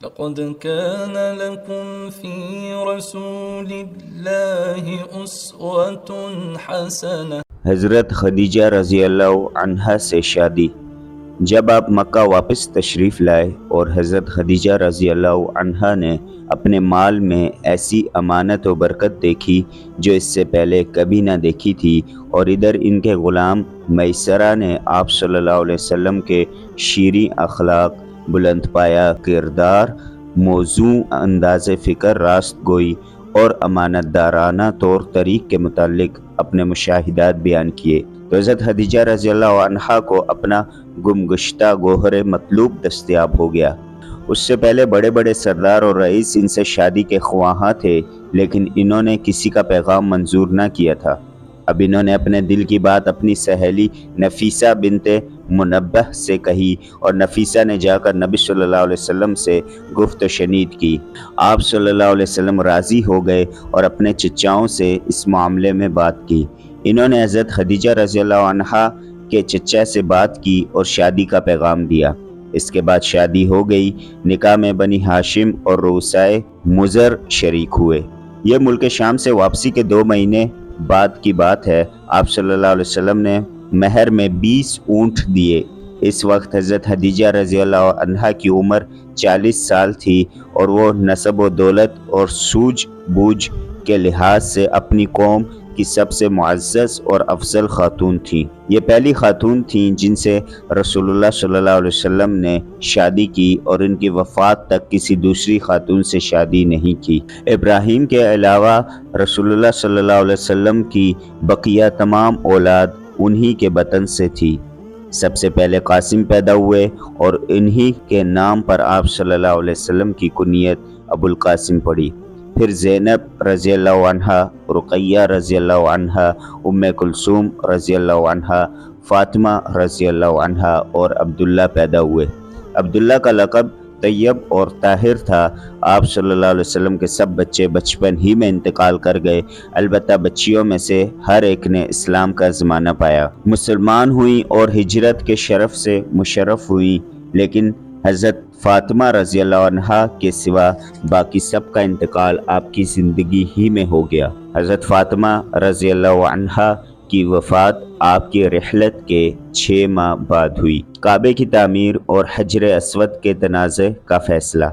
لقد كان لكم في رسول الله أسوة حسنة۔ حضرت خدیجہ رضی اللہ عنہا سے شادی۔ جب آپ مکہ واپس تشریف لائے اور حضرت خدیجہ رضی اللہ عنہا نے اپنے مال میں ایسی امانت و برکت دیکھی جو اس سے پہلے کبھی نہ دیکھی تھی، اور ادھر ان کے غلام میسرہ نے آپ صلی اللہ علیہ وسلم کے شیریں اخلاق، بلند پایہ کردار، موزوں انداز فکر، راست گوئی اور امانت دارانہ طور طریق کے متعلق اپنے مشاہدات بیان کیے، تو حضرت خدیجہ رضی اللہ عنہا کو اپنا گمگشتہ گوہر مطلوب دستیاب ہو گیا۔ اس سے پہلے بڑے بڑے سردار اور رئیس ان سے شادی کے خواہاں تھے، لیکن انہوں نے کسی کا پیغام منظور نہ کیا تھا۔ اب انہوں نے اپنے دل کی بات اپنی سہیلی نفیسہ بنت منبہ سے کہی، اور نفیسہ نے جا کر نبی صلی اللہ علیہ وسلم سے گفت و شنید کی۔ آپ صلی اللہ علیہ وسلم راضی ہو گئے اور اپنے چچاؤں سے اس معاملے میں بات کی۔ انہوں نے حضرت خدیجہ رضی اللہ عنہا کے چچا سے بات کی اور شادی کا پیغام دیا۔ اس کے بعد شادی ہو گئی۔ نکاح میں بنی ہاشم اور روسائے مضر شریک ہوئے۔ یہ ملک شام سے واپسی کے 2 مہینے بعد کی بات ہے۔ آپ صلی اللہ علیہ وسلم نے مہر میں 20 اونٹ دیے۔ اس وقت حضرت خدیجہ رضی اللہ عنہا کی عمر 40 سال تھی، اور وہ نسب و دولت اور سوجھ بوجھ کے لحاظ سے اپنی قوم کی سب سے معزز اور افضل خاتون تھیں۔ یہ پہلی خاتون تھیں جن سے رسول اللہ صلی اللہ علیہ وسلم نے شادی کی، اور ان کی وفات تک کسی دوسری خاتون سے شادی نہیں کی۔ ابراہیم کے علاوہ رسول اللہ صلی اللہ علیہ وسلم کی بقیہ تمام اولاد انہی کے بطن سے تھی۔ سب سے پہلے قاسم پیدا ہوئے، اور انہی کے نام پر آپ صلی اللہ علیہ وسلم کی کنیت ابو القاسم پڑی۔ پھر زینب رضی اللہ عنہا، رقیہ رضی اللہ عنہا، ام کلثوم رضی اللہ عنہا، فاطمہ رضی اللہ عنہا اور عبداللہ پیدا ہوئے۔ عبداللہ کا لقب طیب اور طاہر تھا۔ آپ صلی اللہ علیہ وسلم کے سب بچے بچپن ہی میں انتقال کر گئے، البتہ بچیوں میں سے ہر ایک نے اسلام کا زمانہ پایا، مسلمان ہوئیں اور ہجرت کے شرف سے مشرف ہوئیں، لیکن حضرت فاطمہ رضی اللہ عنہا کے سوا باقی سب کا انتقال آپ کی زندگی ہی میں ہو گیا۔ حضرت فاطمہ رضی اللہ عنہا کی وفات آپ کی رحلت کے 6 ماہ بعد ہوئی۔ کعبے کی تعمیر اور حجر اسود کے تنازع کا فیصلہ۔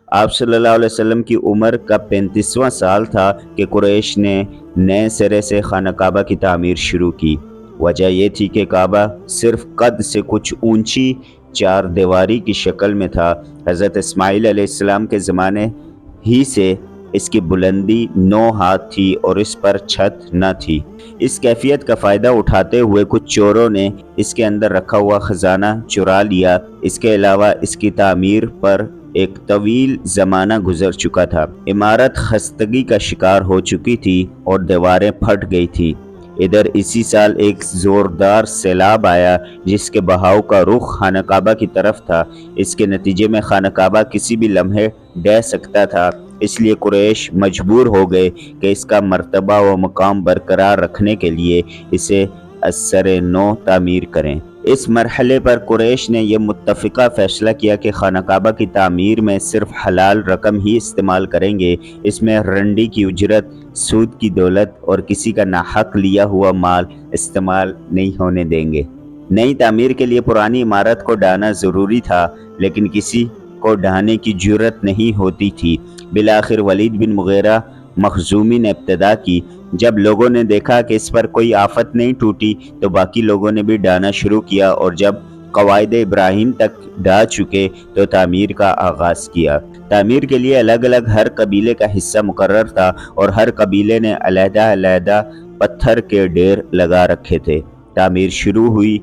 آپ صلی اللہ علیہ وسلم کی عمر کا 35واں سال تھا کہ قریش نے نئے سرے سے خانہ کعبہ کی تعمیر شروع کی۔ وجہ یہ تھی کہ کعبہ صرف قد سے کچھ اونچی 4 دیواری کی شکل میں تھا۔ حضرت اسماعیل علیہ السلام کے زمانے ہی سے اس کی بلندی 9 ہاتھ تھی اور اس پر چھت نہ تھی۔ اس کیفیت کا فائدہ اٹھاتے ہوئے کچھ چوروں نے اس کے اندر رکھا ہوا خزانہ چرا لیا۔ اس کے علاوہ اس کی تعمیر پر ایک طویل زمانہ گزر چکا تھا۔ عمارت خستگی کا شکار ہو چکی تھی اور دیواریں پھٹ گئی تھیں۔ ادھر اسی سال ایک زوردار سیلاب آیا جس کے بہاؤ کا رخ خانہ کعبہ کی طرف تھا۔ اس کے نتیجے میں خانہ کعبہ کسی بھی لمحے ڈہ سکتا تھا، اس لیے قریش مجبور ہو گئے کہ اس کا مرتبہ و مقام برقرار رکھنے کے لیے اسے از سر نو تعمیر کریں۔ اس مرحلے پر قریش نے یہ متفقہ فیصلہ کیا کہ خانہ کعبہ کی تعمیر میں صرف حلال رقم ہی استعمال کریں گے، اس میں رنڈی کی اجرت، سود کی دولت اور کسی کا ناحق لیا ہوا مال استعمال نہیں ہونے دیں گے۔ نئی تعمیر کے لیے پرانی عمارت کو ڈھانا ضروری تھا، لیکن کسی کو ڈھانے کی جرت نہیں ہوتی تھی۔ بالآخر ولید بن مغیرہ مخزومی نے ابتدا کی۔ جب لوگوں نے دیکھا کہ اس پر کوئی آفت نہیں ٹوٹی تو باقی لوگوں نے بھی ڈھانا شروع کیا، اور جب قواعد ابراہیم تک ڈھا چکے تو تعمیر کا آغاز کیا۔ تعمیر کے لیے الگ الگ ہر قبیلے کا حصہ مقرر تھا، اور ہر قبیلے نے علیحدہ علیحدہ پتھر کے ڈھیر لگا رکھے تھے۔ تعمیر شروع ہوئی۔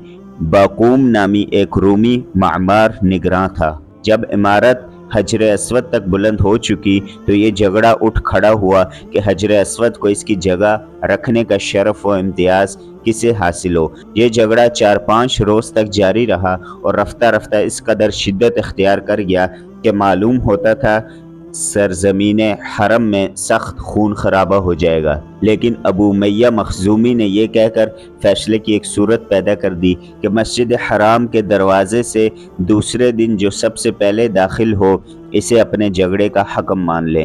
باقوم نامی ایک رومی معمار نگراں تھا۔ جب عمارت حجر اسود تک بلند ہو چکی تو یہ جھگڑا اٹھ کھڑا ہوا کہ حجر اسود کو اس کی جگہ رکھنے کا شرف و امتیاز کسے حاصل ہو۔ یہ جھگڑا 4-5 روز تک جاری رہا، اور رفتہ رفتہ اس قدر شدت اختیار کر گیا کہ معلوم ہوتا تھا سرزمین حرم میں سخت خون خرابہ ہو جائے گا۔ لیکن ابو امیہ مخزومی نے یہ کہہ کر فیصلے کی ایک صورت پیدا کر دی کہ مسجد حرام کے دروازے سے دوسرے دن جو سب سے پہلے داخل ہو اسے اپنے جھگڑے کا حکم مان لے۔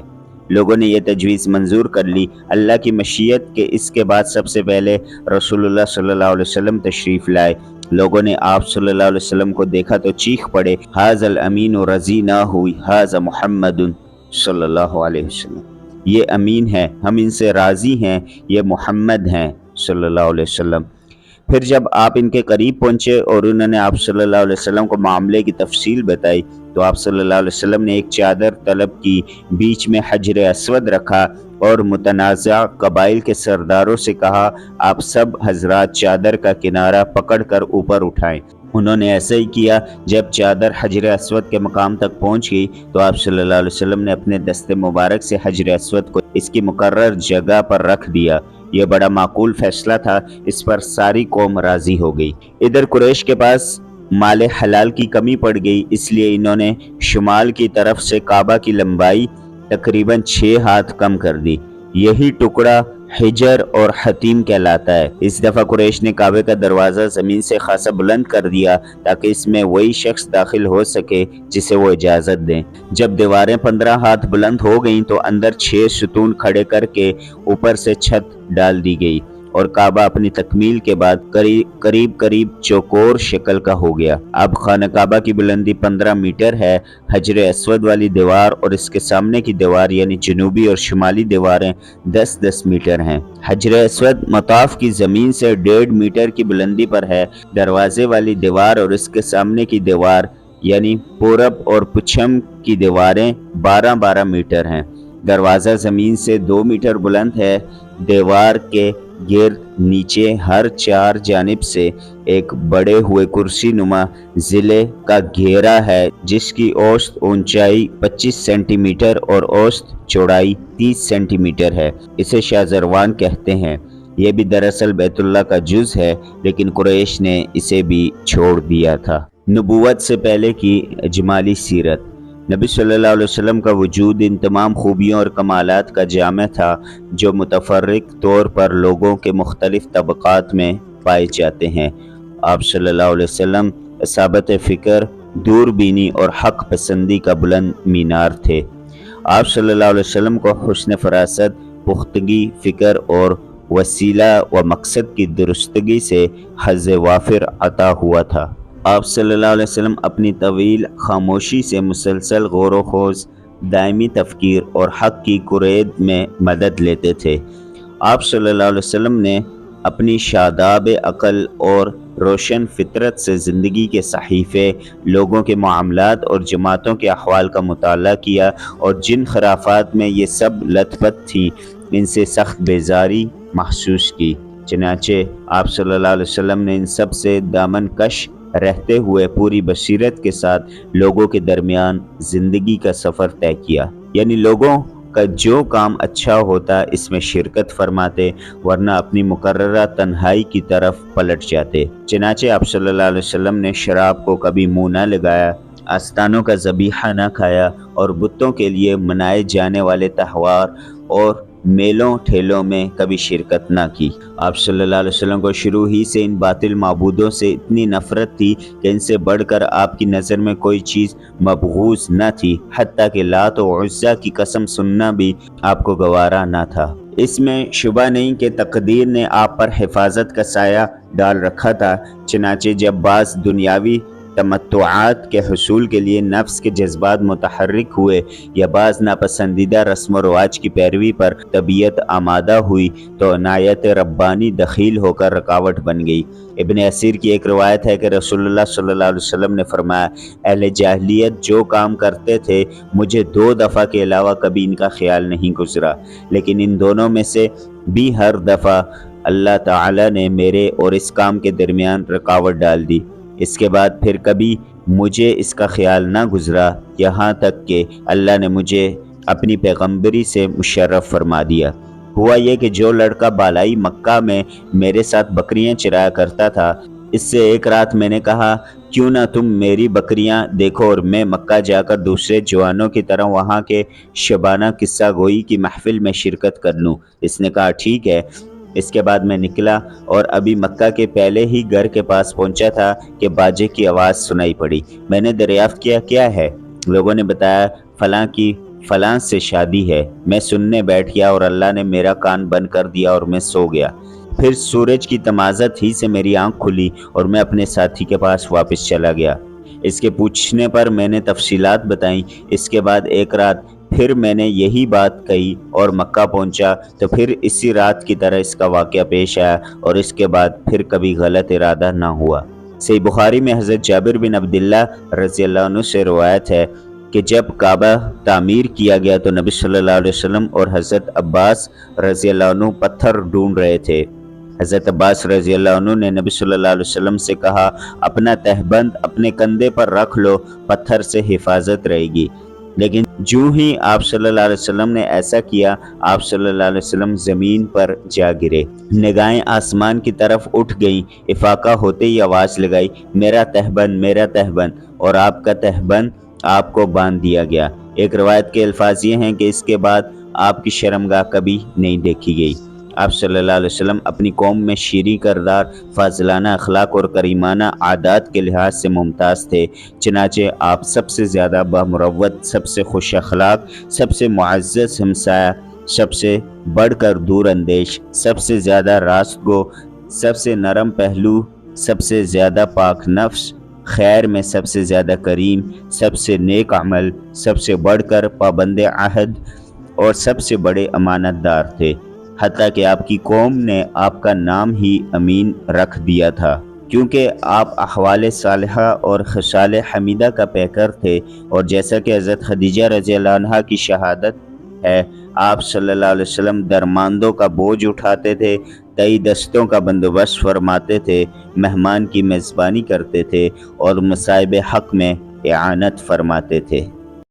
لوگوں نے یہ تجویز منظور کر لی۔ اللہ کی مشیت کہ اس کے بعد سب سے پہلے رسول اللہ صلی اللہ علیہ وسلم تشریف لائے۔ لوگوں نے آپ صلی اللہ علیہ وسلم کو دیکھا تو چیخ پڑے، ھذا الامین رضینہ ھذا محمد صلی اللہ علیہ وسلم، یہ امین ہے، ہم ان سے راضی ہیں، یہ محمد ہیں صلی اللہ علیہ وسلم۔ پھر جب آپ ان کے قریب پہنچے اور انہوں نے آپ صلی اللہ علیہ وسلم کو معاملے کی تفصیل بتائی تو آپ صلی اللہ علیہ وسلم نے ایک چادر طلب کی، بیچ میں حجر اسود رکھا اور متنازع قبائل کے سرداروں سے کہا، آپ سب حضرات چادر کا کنارہ پکڑ کر اوپر اٹھائیں۔ انہوں نے ایسا ہی کیا۔ جب چادر حجر اسود کے مقام تک پہنچ گئی تو آپ صلی اللہ علیہ وسلم نے اپنے دست مبارک سے حجر اسود کو اس کی مقرر جگہ پر رکھ دیا۔ یہ بڑا معقول فیصلہ تھا، اس پر ساری قوم راضی ہو گئی۔ ادھر قریش کے پاس مال حلال کی کمی پڑ گئی، اس لیے انہوں نے شمال کی طرف سے کعبہ کی لمبائی تقریباً 6 ہاتھ کم کر دی۔ یہی ٹکڑا حجر اور حتیم کہلاتا ہے۔ اس دفعہ قریش نے کعبے کا دروازہ زمین سے خاصا بلند کر دیا تاکہ اس میں وہی شخص داخل ہو سکے جسے وہ اجازت دیں۔ جب دیواریں 15 ہاتھ بلند ہو گئیں تو اندر 6 ستون کھڑے کر کے اوپر سے چھت ڈال دی گئی اور کعبہ اپنی تکمیل کے بعد قریب چوکور شکل کا ہو گیا۔ اب خانہ کعبہ کی بلندی 15 میٹر ہے۔ حجر اسود والی دیوار اور اس کے سامنے کی دیوار یعنی جنوبی اور شمالی دیواریں 10-10 میٹر ہیں۔ حجر اسود مطاف کی زمین سے 1.5 میٹر کی بلندی پر ہے۔ دروازے والی دیوار اور اس کے سامنے کی دیوار یعنی پورب اور پچھم کی دیواریں 12-12 میٹر ہیں۔ دروازہ زمین سے 2 میٹر بلند ہے۔ دیوار کے گرد نیچے ہر 4 جانب سے ایک بڑے ہوئے کرسی نما ضلع کا گھیرا ہے جس کی اوسط اونچائی 25 سینٹی میٹر اور اوسط چوڑائی 30 سینٹی میٹر ہے۔ اسے شاذروان کہتے ہیں۔ یہ بھی دراصل بیت اللہ کا جز ہے لیکن قریش نے اسے بھی چھوڑ دیا تھا۔ نبوت سے پہلے کی اجمالی سیرت۔ نبی صلی اللہ علیہ وسلم کا وجود ان تمام خوبیوں اور کمالات کا جامع تھا جو متفرق طور پر لوگوں کے مختلف طبقات میں پائے جاتے ہیں۔ آپ صلی اللہ علیہ وسلم اصابت فکر، دور بینی اور حق پسندی کا بلند مینار تھے۔ آپ صلی اللہ علیہ وسلم کو حسن فراست، پختگی فکر اور وسیلہ و مقصد کی درستگی سے حظ وافر عطا ہوا تھا۔ آپ صلی اللہ علیہ وسلم اپنی طویل خاموشی سے مسلسل غور و خوض، دائمی تفکیر اور حق کی کرید میں مدد لیتے تھے۔ آپ صلی اللہ علیہ وسلم نے اپنی شاداب عقل اور روشن فطرت سے زندگی کے صحیفے، لوگوں کے معاملات اور جماعتوں کے احوال کا مطالعہ کیا اور جن خرافات میں یہ سب لت پت تھی ان سے سخت بیزاری محسوس کی۔ چنانچہ آپ صلی اللہ علیہ وسلم نے ان سب سے دامن کش رہتے ہوئے پوری بصیرت کے ساتھ لوگوں کے درمیان زندگی کا سفر طے کیا، یعنی لوگوں کا جو کام اچھا ہوتا اس میں شرکت فرماتے ورنہ اپنی مقررہ تنہائی کی طرف پلٹ جاتے۔ چنانچہ آپ صلی اللہ علیہ وسلم نے شراب کو کبھی منہ نہ لگایا، آستانوں کا ذبیحہ نہ کھایا اور بتوں کے لیے منائے جانے والے تہوار اور میلوں ٹھیلوں میں کبھی شرکت نہ کی۔ آپ صلی اللہ علیہ وسلم کو شروع ہی سے ان باطل معبودوں سے اتنی نفرت تھی کہ ان سے بڑھ کر آپ کی نظر میں کوئی چیز مبغوض نہ تھی، حتیٰ کہ لات و عزیٰ کی قسم سننا بھی آپ کو گوارا نہ تھا۔ اس میں شبہ نہیں کہ تقدیر نے آپ پر حفاظت کا سایہ ڈال رکھا تھا۔ چنانچہ جب بعض دنیاوی تمتعات کے حصول کے لیے نفس کے جذبات متحرک ہوئے یا بعض ناپسندیدہ رسم و رواج کی پیروی پر طبیعت آمادہ ہوئی تو عنایت ربانی دخیل ہو کر رکاوٹ بن گئی۔ ابن اسیر کی ایک روایت ہے کہ رسول اللہ صلی اللہ علیہ وسلم نے فرمایا، اہل جاہلیت جو کام کرتے تھے مجھے 2 دفعہ کے علاوہ کبھی ان کا خیال نہیں گزرا، لیکن ان دونوں میں سے بھی ہر دفعہ اللہ تعالی نے میرے اور اس کام کے درمیان رکاوٹ ڈال دی۔ اس کے بعد پھر کبھی مجھے اس کا خیال نہ گزرا، یہاں تک کہ اللہ نے مجھے اپنی پیغمبری سے مشرف فرما دیا۔ ہوا یہ کہ جو لڑکا بالائی مکہ میں میرے ساتھ بکریاں چرایا کرتا تھا، اس سے ایک رات میں نے کہا، کیوں نہ تم میری بکریاں دیکھو اور میں مکہ جا کر دوسرے جوانوں کی طرح وہاں کے شبانہ قصہ گوئی کی محفل میں شرکت کر لوں۔ اس نے کہا ٹھیک ہے۔ اس کے بعد میں نکلا اور ابھی مکہ کے پہلے ہی گھر کے پاس پہنچا تھا کہ باجے کی آواز سنائی پڑی۔ میں نے دریافت کیا ہے؟ لوگوں نے بتایا فلاں کی فلاں سے شادی ہے۔ میں سننے بیٹھ گیا اور اللہ نے میرا کان بند کر دیا اور میں سو گیا۔ پھر سورج کی تمازت ہی سے میری آنکھ کھلی اور میں اپنے ساتھی کے پاس واپس چلا گیا۔ اس کے پوچھنے پر میں نے تفصیلات بتائیں۔ اس کے بعد ایک رات پھر میں نے یہی بات کہی اور مکہ پہنچا تو پھر اسی رات کی طرح اس کا واقعہ پیش آیا اور اس کے بعد پھر کبھی غلط ارادہ نہ ہوا۔ صحیح بخاری میں حضرت جابر بن عبداللہ رضی اللہ عنہ سے روایت ہے کہ جب کعبہ تعمیر کیا گیا تو نبی صلی اللہ علیہ وسلم اور حضرت عباس رضی اللہ عنہ پتھر ڈھونڈ رہے تھے۔ حضرت عباس رضی اللہ عنہ نے نبی صلی اللہ علیہ وسلم سے کہا اپنا تہبند اپنے کندھے پر رکھ لو، پتھر سے حفاظت رہے گی۔ لیکن جو ہی آپ صلی اللہ علیہ وسلم نے ایسا کیا، آپ صلی اللہ علیہ وسلم زمین پر جا گرے، نگاہیں آسمان کی طرف اٹھ گئیں، افاقہ ہوتے ہی آواز لگائی میرا تہبند میرا تہبند، اور آپ کا تہبند آپ کو باندھ دیا گیا۔ ایک روایت کے الفاظ یہ ہیں کہ اس کے بعد آپ کی شرمگاہ کبھی نہیں دیکھی گئی۔ آپ صلی اللہ علیہ وسلم اپنی قوم میں شیریں کردار، فاضلانہ اخلاق اور کریمانہ عادات کے لحاظ سے ممتاز تھے، چنانچہ آپ سب سے زیادہ بامروت، سب سے خوش اخلاق، سب سے معزز ہمسایہ، سب سے بڑھ کر دور اندیش، سب سے زیادہ راست گو، سب سے نرم پہلو، سب سے زیادہ پاک نفس، خیر میں سب سے زیادہ کریم، سب سے نیک عمل، سب سے بڑھ کر پابند عہد اور سب سے بڑے امانت دار تھے، حتیٰ کہ آپ کی قوم نے آپ کا نام ہی امین رکھ دیا تھا، کیونکہ آپ احوال صالحہ اور خصال حمیدہ کا پیکر تھے۔ اور جیسا کہ حضرت خدیجہ رضی اللہ عنہا کی شہادت ہے، آپ صلی اللہ علیہ وسلم درماندوں کا بوجھ اٹھاتے تھے، تئی دستوں کا بندوبست فرماتے تھے، مہمان کی میزبانی کرتے تھے اور مصائب حق میں اعانت فرماتے تھے۔